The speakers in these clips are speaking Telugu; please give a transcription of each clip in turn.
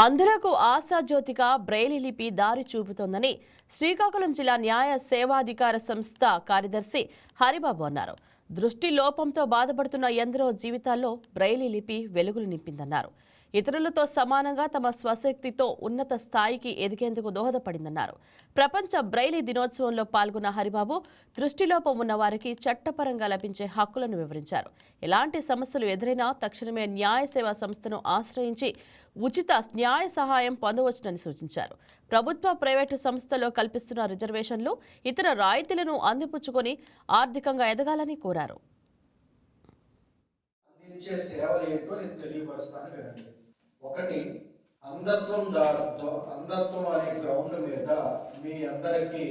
అందరకు ఆశాజ్యోతిగా బ్రెయిలీ లిపి దారి చూపుతోందని శ్రీకాకుళం జిల్లా న్యాయ సేవాధికార సంస్థ కార్యదర్శి హరిబాబు అన్నారు. దృష్టి లోపంతో బాధపడుతున్న ఎందరో జీవితాల్లో బ్రెయిలీ లిపి వెలుగులు నింపిందన్నారు. ఇతరులతో సమానంగా తమ స్వశక్తితో ఉన్నత స్థాయికి ఎదిగేందుకు దోహదపడిందన్నారు. ప్రపంచ బ్రెయిలీ దినోత్సవంలో పాల్గొన్న హరిబాబు దృష్టిలోపం ఉన్న వారికి చట్టపరంగా లభించే హక్కులను వివరించారు. ఎలాంటి సమస్యలు ఎదురైనా తక్షణమే న్యాయ సేవా సంస్థను ఆశ్రయించి ఉచిత న్యాయ సహాయం పొందవచ్చునని సూచించారు. ప్రభుత్వ ప్రైవేటు సంస్థల్లో కల్పిస్తున్న రిజర్వేషన్లు ఇతర రాయితీలను అందిపుచ్చుకొని ఆర్థికంగా ఎదగాలని కోరారు. ఒకటి, అంధత్వం అనే గ్రౌండ్ మీద మీ అందరికీ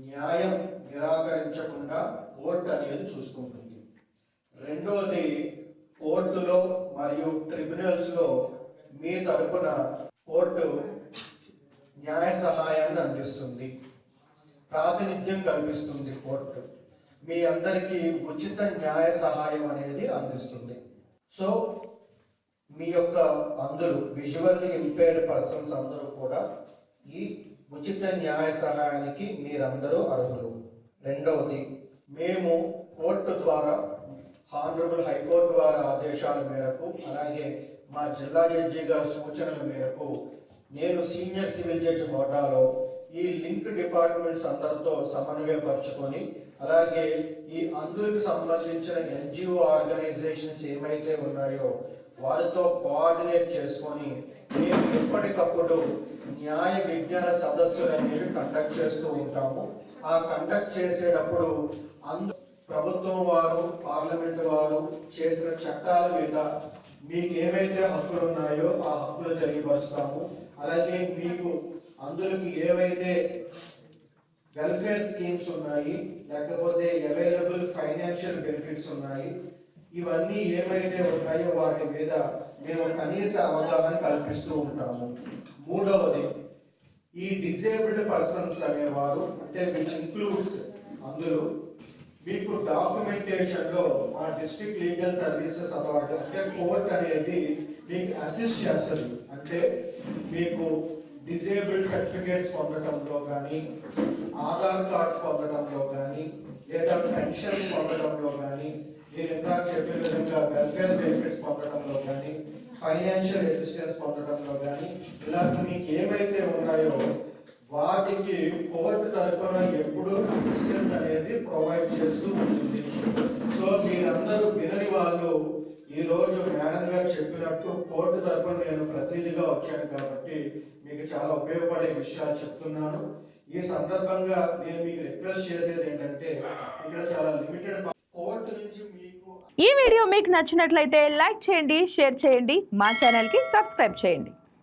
న్యాయం నిరాకరించకుండా కోర్టు అనేది చూసుకుంటుంది. రెండోది, కోర్టులో మరియు ట్రిబ్యునల్స్లో మీ తరపున కోర్టు న్యాయ సహాయాన్ని అందిస్తుంది, ప్రాతినిధ్యం కల్పిస్తుంది. కోర్టు మీ అందరికీ ఉచిత న్యాయ సహాయం అనేది అందిస్తుంది. సో మీ యొక్క అందరూ విజువల్లీ ఇంపేర్డ్ పర్సన్స్ అందరూ కూడా ఈ ఉచిత న్యాయ సహాయానికి మీరందరూ అర్హులు. రెండవది, మేము కోర్టు ద్వారా హానరబుల్ హైకోర్టు వారి ఆదేశాల మేరకు అలాగే మా జిల్లా జడ్జి గారి సూచనల మేరకు నేను సీనియర్ సివిల్ జడ్జి హోదాలో ఈ లింక్ డిపార్ట్మెంట్స్ అందరితో సమన్వయపరుచుకొని అలాగే ఈ అందుకు సంబంధించిన ఎన్జిఓ ఆర్గనైజేషన్స్ ఏమైతే ఉన్నాయో వారితో కోఆర్డినేట్ చేసుకొని మేము ఎప్పటికప్పుడు న్యాయ విజ్ఞాన సదస్సులు అనేవి కండక్ట్ చేస్తూ ఉంటాము. ఆ కండక్ట్ చేసేటప్పుడు ప్రభుత్వం వారు పార్లమెంట్ వారు చేసిన చట్టాల మీద మీకు ఏవైతే హక్కులు ఉన్నాయో ఆ హక్కులు తెలియపరుస్తాము. అలాగే మీకు అందులోకి ఏవైతే వెల్ఫేర్ స్కీమ్స్ ఉన్నాయి లేకపోతే అవైలబుల్ ఫైనాన్షియల్ బెనిఫిట్స్ ఉన్నాయి ఇవన్నీ ఏమైతే ఉన్నాయో వాటి మీద మేము కనీస అవగాహన కల్పిస్తూ ఉంటాము. మూడవది, ఈ డిజేబుల్డ్ పర్సన్స్ అనేవారు అంటే విచ్ ఇంక్లూడ్స్ అందులో మీకు డాక్యుమెంటేషన్లో మా డిస్ట్రిక్ట్ లీగల్ సర్వీసెస్ అథారిటీ అంటే కోర్ట్ అనేది మీకు అసిస్ట్ చేస్తుంది. అంటే మీకు డిజేబుల్డ్ సర్టిఫికేట్స్ పొందడంలో కానీ ఆధార్ కార్డ్స్ పొందడంలో కానీ లేదా పెన్షన్స్ పొందడంలో కానీ నేను ఇందాక చెప్పిన విధంగా వెల్ఫేర్ బెనిఫిట్స్ పొందడంలో కానీ ఫైనాన్షియల్ అసిస్టెన్స్ పొందడంలో కానీ ఇలాగ మీకు ఏమైతే ఉన్నాయో వాటికి కోర్టు తరఫున ఎప్పుడు అసిస్టెన్స్ అనేది ప్రొవైడ్ చేస్తూ ఉంటుంది. సో మీరందరూ వినని వాళ్ళు ఈరోజు మేడం గారు చెప్పినట్టు కోర్టు తరఫున నేను ప్రతినిధిగా వచ్చాను కాబట్టి మీకు చాలా ఉపయోగపడే విషయాలు చెప్తున్నాను. ఈ సందర్భంగా నేను మీకు రిక్వెస్ట్ చేసేది ఏంటంటే ఇక్కడ చాలా లిమిటెడ్ కోర్టు నుంచి ఈ వీడియో మీకు నచ్చినట్లయితే లైక్ చేయండి, షేర్ చేయండి, మా ఛానల్కి సబ్స్క్రైబ్ చేయండి.